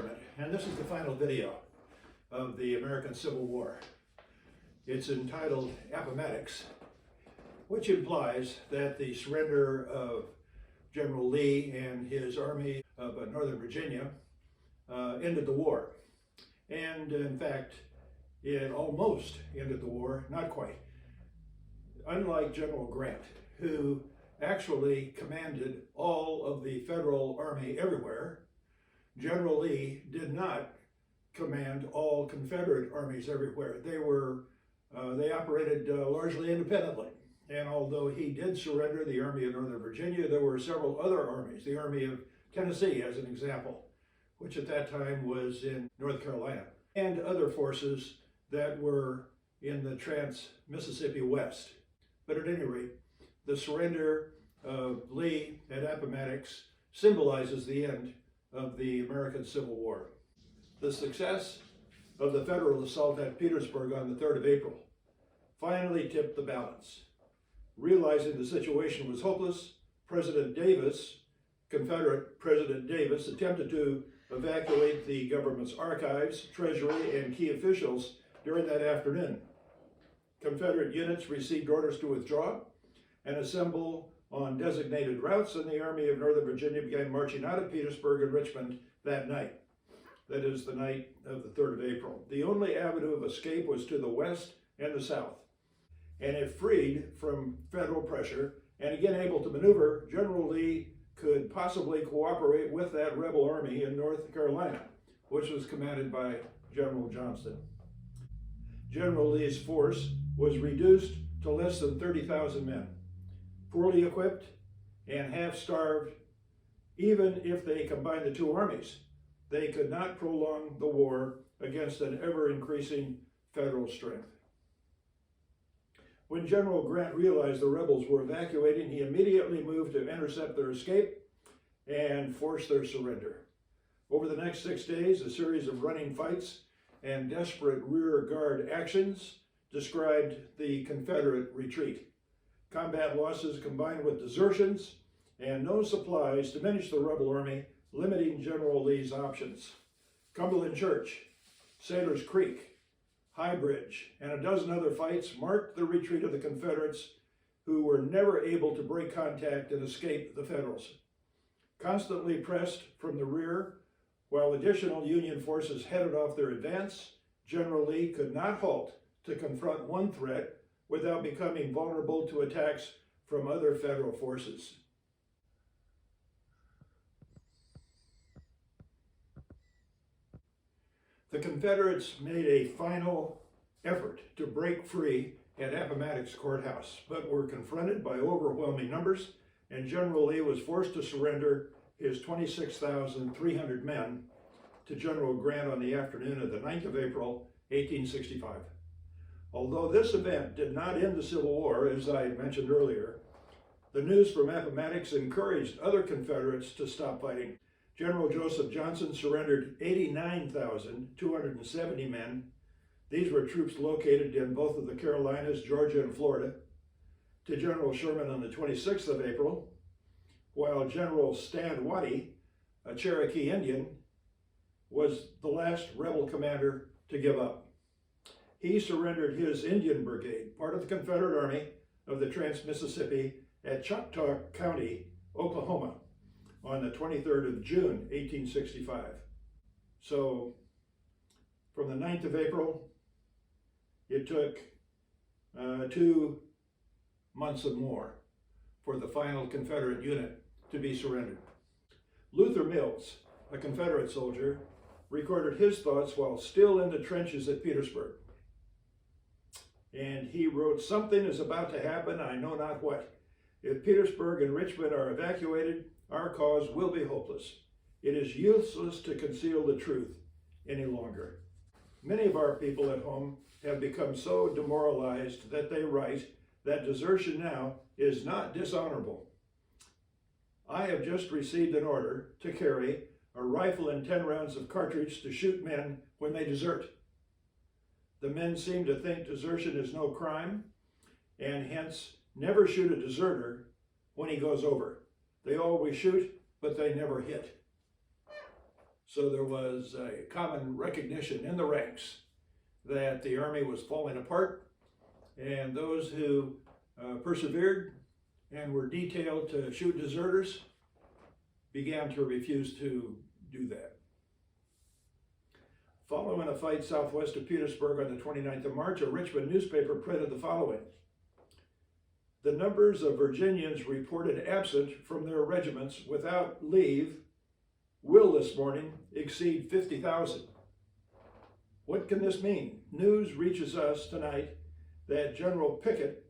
experiment, and this is the final video of the American Civil War. It's entitled Appomattox, which implies that the surrender of General Lee and his army of Northern Virginia ended the war. And in fact, it almost ended the war, not quite. Unlike General Grant, who actually commanded all of the federal army everywhere, General Lee did not command all Confederate armies everywhere. They operated largely independently. And although he did surrender the Army of Northern Virginia, there were several other armies, the Army of Tennessee as an example, which at that time was in North Carolina, and other forces that were in the Trans-Mississippi West. But at any rate, the surrender of Lee at Appomattox symbolizes the end of the American Civil War. The success of the Federal assault at Petersburg on the 3rd of April finally tipped the balance. Realizing the situation was hopeless, President Davis, Confederate President Davis, attempted to evacuate the government's archives, treasury, and key officials during that afternoon. Confederate units received orders to withdraw and assemble on designated routes, and the Army of Northern Virginia began marching out of Petersburg and Richmond that night. That is the night of the 3rd of April. The only avenue of escape was to the west and the south. And if freed from federal pressure and again able to maneuver, General Lee could possibly cooperate with that rebel army in North Carolina, which was commanded by General Johnston. General Lee's force was reduced to less than 30,000 men, poorly equipped and half-starved. Even if they combined the two armies, they could not prolong the war against an ever-increasing federal strength. When General Grant realized the rebels were evacuating, he immediately moved to intercept their escape and force their surrender. Over the next 6 days, a series of running fights and desperate rear guard actions described the Confederate retreat. Combat losses combined with desertions and no supplies diminished the rebel army, limiting General Lee's options. Cumberland Church, Sailor's Creek, High Bridge, and a dozen other fights marked the retreat of the Confederates, who were never able to break contact and escape the Federals. Constantly pressed from the rear, while additional Union forces headed off their advance, General Lee could not halt to confront one threat without becoming vulnerable to attacks from other Federal forces. The Confederates made a final effort to break free at Appomattox Courthouse, but were confronted by overwhelming numbers, and General Lee was forced to surrender his 26,300 men to General Grant on the afternoon of the 9th of April, 1865. Although this event did not end the Civil War, as I mentioned earlier, the news from Appomattox encouraged other Confederates to stop fighting. General Joseph Johnson surrendered 89,270 men. These were troops located in both of the Carolinas, Georgia, and Florida, to General Sherman on the 26th of April, while General Stan Waddy, a Cherokee Indian, was the last rebel commander to give up. He surrendered his Indian Brigade, part of the Confederate Army of the Trans-Mississippi, at Choctaw County, Oklahoma, on the 23rd of June, 1865. So from the 9th of April, it took 2 months or more for the final Confederate unit to be surrendered. Luther Mills, a Confederate soldier, recorded his thoughts while still in the trenches at Petersburg. And he wrote, "Something is about to happen, I know not what. If Petersburg and Richmond are evacuated, our cause will be hopeless. It is useless to conceal the truth any longer." Many of our people at home have become so demoralized that they write that desertion now is not dishonorable. I have just received an order to carry a rifle and 10 rounds of cartridge to shoot men when they desert. The men seem to think desertion is no crime, and hence never shoot a deserter when he goes over. They always shoot, but they never hit. So there was a common recognition in the ranks that the Army was falling apart, and those who persevered and were detailed to shoot deserters began to refuse to do that. Following a fight southwest of Petersburg on the 29th of March, a Richmond newspaper printed the following: "The numbers of Virginians reported absent from their regiments without leave will this morning exceed 50,000. What can this mean? News reaches us tonight that General Pickett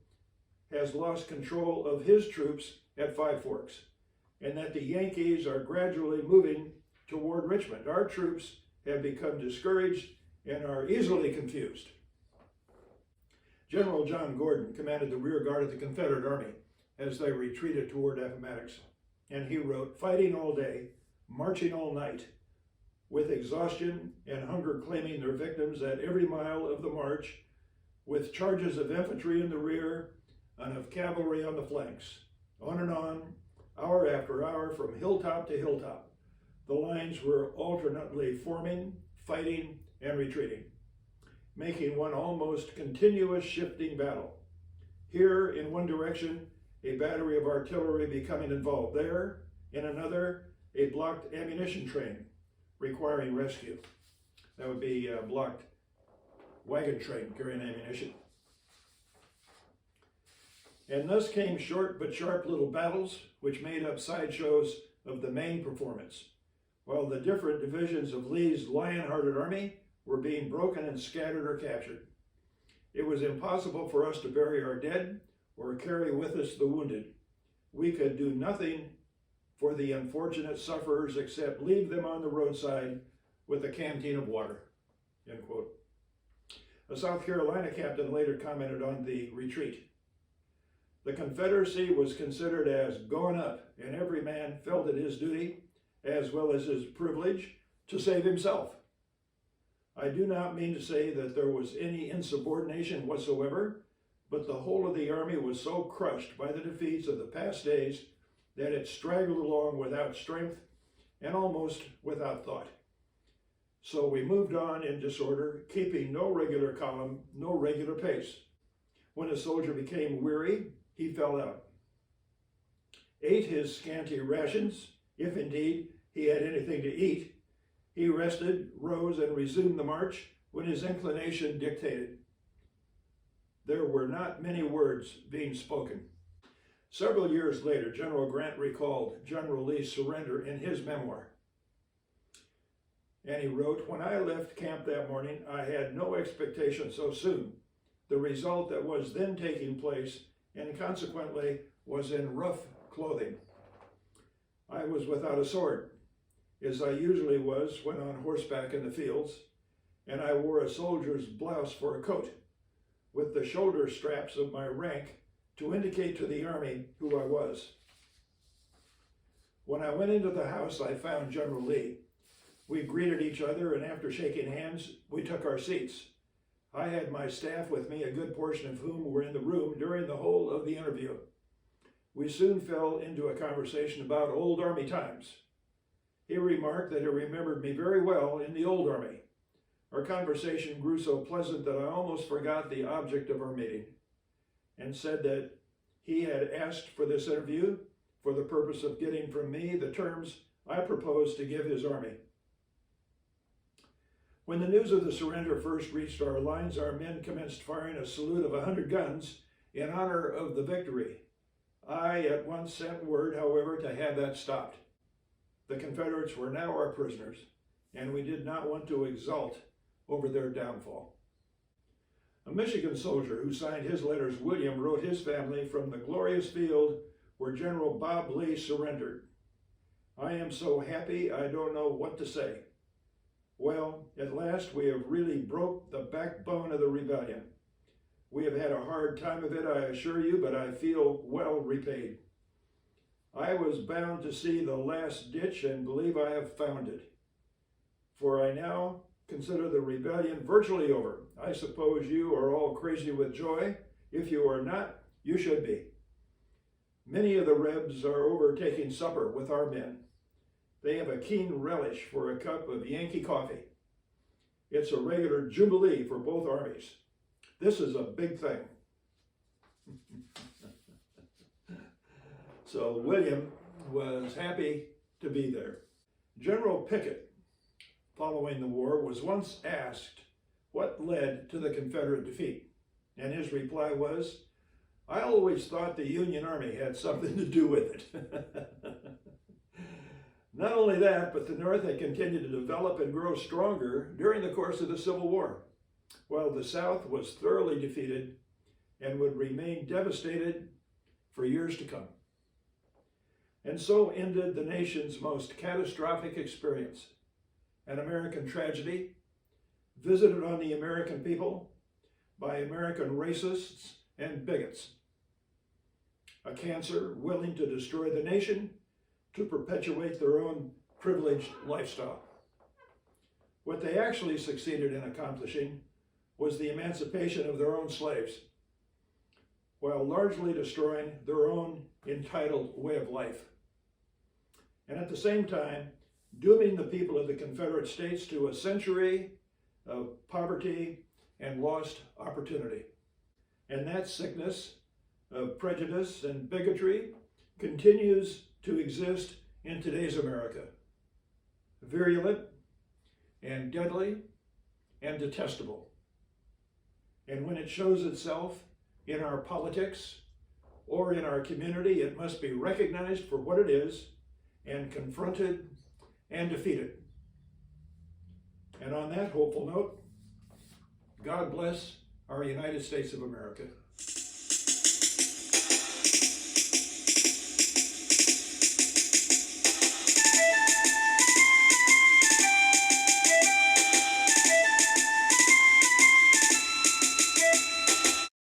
has lost control of his troops at Five Forks, and that the Yankees are gradually moving toward Richmond. Our troops have become discouraged and are easily confused." General John Gordon commanded the rear guard of the Confederate Army as they retreated toward Appomattox, and he wrote, "Fighting all day, marching all night, with exhaustion and hunger claiming their victims at every mile of the march, with charges of infantry in the rear and of cavalry on the flanks. On and on, hour after hour, from hilltop to hilltop. The lines were alternately forming, fighting, and retreating, making one almost continuous shifting battle. Here, in one direction, a battery of artillery becoming involved. There, in another, a blocked ammunition train requiring rescue." That would be a blocked wagon train carrying ammunition. And thus came short but sharp little battles, which made up sideshows of the main performance, while the different divisions of Lee's lion-hearted army were being broken and scattered or captured. It was impossible for us to bury our dead or carry with us the wounded. We could do nothing for the unfortunate sufferers except leave them on the roadside with a canteen of water." End quote. A South Carolina captain later commented on the retreat: "The Confederacy was considered as going up, and every man felt it his duty, as well as his privilege, to save himself. I do not mean to say that there was any insubordination whatsoever, but the whole of the army was so crushed by the defeats of the past days that it straggled along without strength and almost without thought. So we moved on in disorder, keeping no regular column, no regular pace. When a soldier became weary, he fell out, ate his scanty rations, if indeed he had anything to eat. He rested, rose, and resumed the march when his inclination dictated. There were not many words being spoken." Several years later, General Grant recalled General Lee's surrender in his memoir. And he wrote, "When I left camp that morning, I had no expectation so soon. The result that was then taking place, and consequently was in rough clothing. I was without a sword, as I usually was when on horseback in the fields, and I wore a soldier's blouse for a coat, with the shoulder straps of my rank to indicate to the army who I was. When I went into the house, I found General Lee. We greeted each other, and after shaking hands, we took our seats. I had my staff with me, a good portion of whom were in the room during the whole of the interview. We soon fell into a conversation about old Army times. He remarked that he remembered me very well in the old Army. Our conversation grew so pleasant that I almost forgot the object of our meeting, and said that he had asked for this interview for the purpose of getting from me the terms I proposed to give his army. When the news of the surrender first reached our lines, our men commenced firing a salute of 100 guns in honor of the victory. I at once sent word, however, to have that stopped. The Confederates were now our prisoners, and we did not want to exult over their downfall." A Michigan soldier who signed his letters William wrote his family from the glorious field where General Bob Lee surrendered. "I am so happy I don't know what to say. Well, at last we have really broke the backbone of the rebellion. We have had a hard time of it, I assure you, but I feel well repaid. I was bound to see the last ditch and believe I have found it. For I now consider the rebellion virtually over. I suppose you are all crazy with joy. If you are not, you should be. Many of the Rebs are over taking supper with our men. they have a keen relish for a cup of Yankee coffee. It's a regular jubilee for both armies. This is a big thing. So William was happy to be there. General Pickett, following the war, was once asked what led to the Confederate defeat. And his reply was, "I always thought the Union Army had something to do with it." Not only that, but the North had continued to develop and grow stronger during the course of the Civil War, while the South was thoroughly defeated and would remain devastated for years to come. And so ended the nation's most catastrophic experience, an American tragedy visited on the American people by American racists and bigots, a cancer willing to destroy the nation to perpetuate their own privileged lifestyle. What they actually succeeded in accomplishing was the emancipation of their own slaves, while largely destroying their own entitled way of life, and at the same time dooming the people of the Confederate States to a century of poverty and lost opportunity. And that sickness of prejudice and bigotry continues to exist in today's America, virulent and deadly and detestable. And when it shows itself in our politics or in our community, it must be recognized for what it is and confronted and defeated. And on that hopeful note, God bless our United States of America.